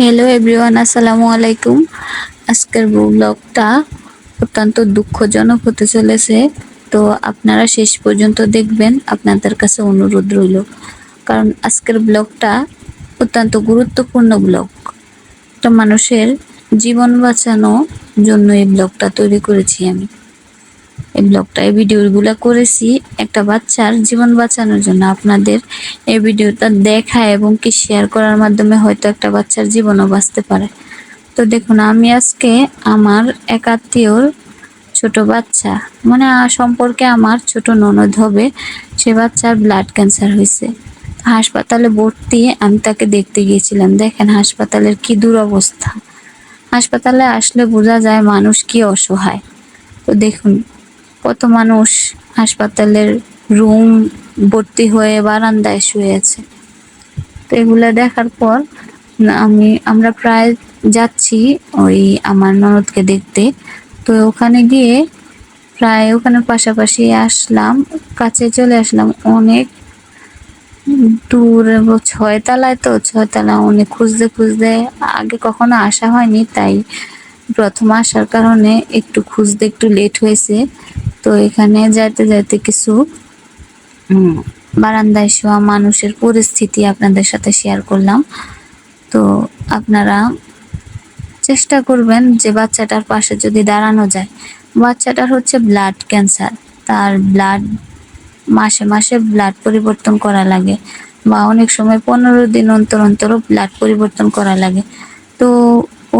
Hello everyone, আসসালামু আলাইকুম। আজকের ব্লগটা অত্যন্ত দুঃখজনক হতে চলেছে। তো আপনারা শেষ পর্যন্ত দেখবেন, আপনাদের কাছে অনুরোধ রইল, কারণ আজকের ব্লগটা অত্যন্ত গুরুত্বপূর্ণ ব্লগ। একটা মানুষের জীবন বাঁচানোর জন্য এই ব্লগটা তৈরি করেছি আমি। এই ভিডিওগুলো করেছি একটা বাচ্চার জীবন বাঁচানোর জন্য। আপনাদের এই ভিডিওটা দেখা এবং কি শেয়ার করার মাধ্যমে হয়তো একটা বাচ্চার জীবনও বাঁচতে পারে। তো দেখুন, আমি আজকে আমার এক আত্মীয়র ছোট বাচ্চা, মানে সম্পর্কে আমার ছোট ননদ হবে, সে বাচ্চার ব্লাড ক্যান্সার হয়েছে। হাসপাতালে ভর্তি, আমি তাকে দেখতে গিয়েছিলাম। দেখেন হাসপাতালের কি দুরবস্থা। হাসপাতালে আসলে বোঝা যায় মানুষ কি অসহায়। তো দেখুন, কত মানুষ হাসপাতালের রুম ভর্তি হয়ে বারান্দায় শুয়ে আছে। তো এগুলা দেখার পর আমরা প্রায় যাচ্ছি ওই আমার ননদকে দেখতে। তো ওখানে গিয়ে প্রায় ওখানে পাশাপাশি আসলাম, কাছে চলে আসলাম। অনেক দূর, 6 তলায়। তো 6 তলা অনেক খুঁজতে খুঁজতে, আগে কখনো আসা হয়নি, তাই প্রথম আসার কারণে একটু খুঁজতে একটু লেট হয়েছে। তো এখানে যাইতে যাইতে কিছু বারান্দায় শোয়া মানুষের পরিস্থিতি আপনাদের সাথে শেয়ার করলাম। তো আপনারা চেষ্টা করবেন যে বাচ্চাটার পাশে যদি দাঁড়ানো যায়। বাচ্চাটার হচ্ছে ব্লাড ক্যান্সার, তার ব্লাড মাসে মাসে ব্লাড পরিবর্তন করা লাগে, বা অনেক সময় 15 দিন অন্তর অন্তরও ব্লাড পরিবর্তন করা লাগে। তো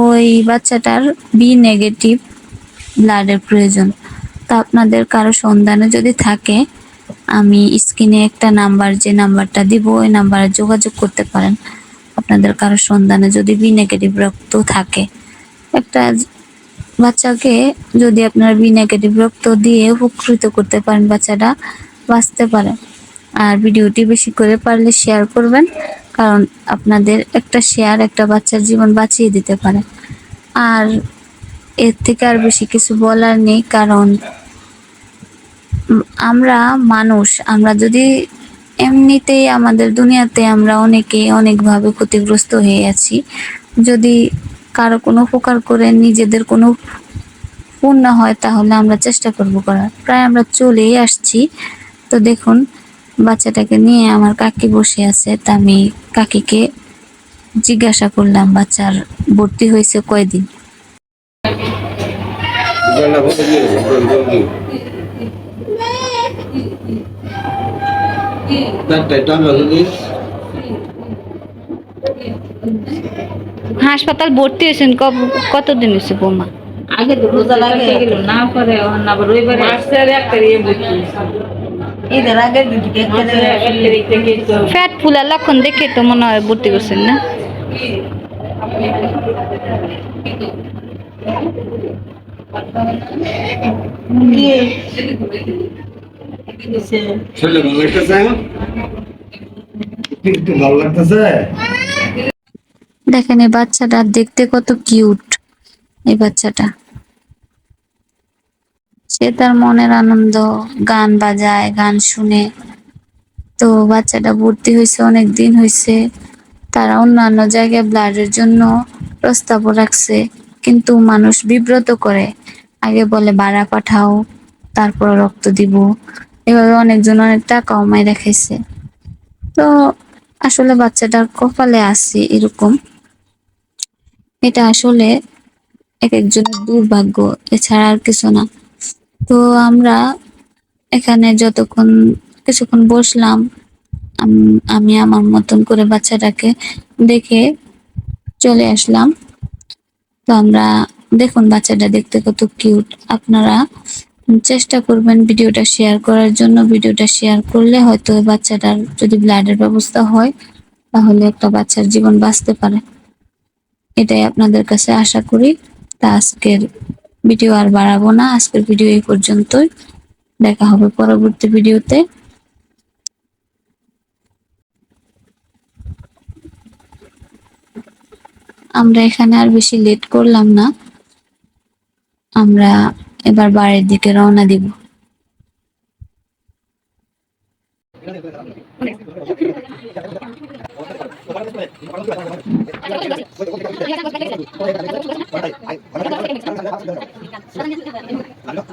ওই বাচ্চাটার বি নেগেটিভ ব্লাডের প্রয়োজন। তো আপনাদের কারো সন্ধানে যদি থাকে, আমি স্ক্রিনে একটা নাম্বার, যে নাম্বারটা দিব, ওই নাম্বারে যোগাযোগ করতে পারেন। আপনাদের কারো সন্ধানে যদি বি নেগেটিভ রক্ত থাকে, একটা বাচ্চাকে যদি আপনার বি নেগেটিভ রক্ত দিয়ে উপকৃত করতে পারেন, বাচ্চাটা বাঁচতে পারে। আর ভিডিওটি বেশি করে পারলে শেয়ার করবেন, কারণ আপনাদের একটা শেয়ার একটা বাচ্চার জীবন বাঁচিয়ে দিতে পারে। আর এর থেকে আর বেশি কিছু বলার নেই, কারণ আমরা মানুষ, আমরা যদি এমনিতেই আমাদের দুনিয়াতে আমরা অনেকেই অনেকভাবে ক্ষতিগ্রস্ত হয়ে আছি। যদি কারো কোনো উপকার করে নিজেদের কোনো পূর্ণ হয়, তাহলে আমরা চেষ্টা করব করার। প্রায় আমরা চলেই আসছি। তো দেখুন, বাচ্চাটাকে নিয়ে আমার কাকি বসে আছে। তা আমি কাকিকে জিজ্ঞাসা করলাম বাচ্চার ভর্তি হয়েছে কয়দিন। হাসপাতাল ভর্তি হয়েছেন কতদিন হয়েছে বৌমা? আগে তো রোজা লাগে গেল না, পরে আবার রবিবারে মাসের 1 তারিখে ভর্তি ঈদের আগে ফ্যাট ফুলার লক্ষণ দেখে তো মনে হয় ভর্তি করছেন না? দেখেন এই বাচ্চাটা দেখতে কত কিউট। এই বাচ্চাটা, সে তার মনের আনন্দ গান বাজায়, গান শুনে। তো বাচ্চাটা ভর্তি হয়েছে, অনেক দিন হয়েছে। তারা অন্যান্য জায়গায় ব্লাডের জন্য প্রস্তাবও রাখছে, কিন্তু মানুষ বিব্রত করে। আগে বলে ভাড়া পাঠাও, তারপর রক্ত দিব। এভাবে অনেকজন অনেক টাকাও মাইরা খাইছে। তো আসলে বাচ্চাটার কপালে আছে এরকম। এটা আসলে এক একজনের দুর্ভাগ্য, এছাড়া আর কিছু না। তো আমরা এখানে কিছুক্ষণ বসলাম। আমি আমার মতন করে বাচ্চাটাকে দেখে চলে আসলাম। তো আমরা দেখুন বাচ্চাটা দেখতে কত কিউট। আপনারা চেষ্টা করবেন ভিডিওটা শেয়ার করার জন্য। ভিডিওটা শেয়ার করলে হয়তো বাচ্চাটার যদি ব্লাডের ব্যবস্থা হয়, তাহলে একটা বাচ্চার জীবন বাঁচতে পারে। এটাই আপনাদের কাছে আশা করি। তা আজকের ভিডিও আর বাড়াবো না, আজকের ভিডিও এই পর্যন্তই। দেখা হবে পরবর্তী ভিডিওতে। আমরা এখানে আর বেশি লেট করলাম না, আমরা এবার বাড়ির দিকে রওনা দিব। Halo.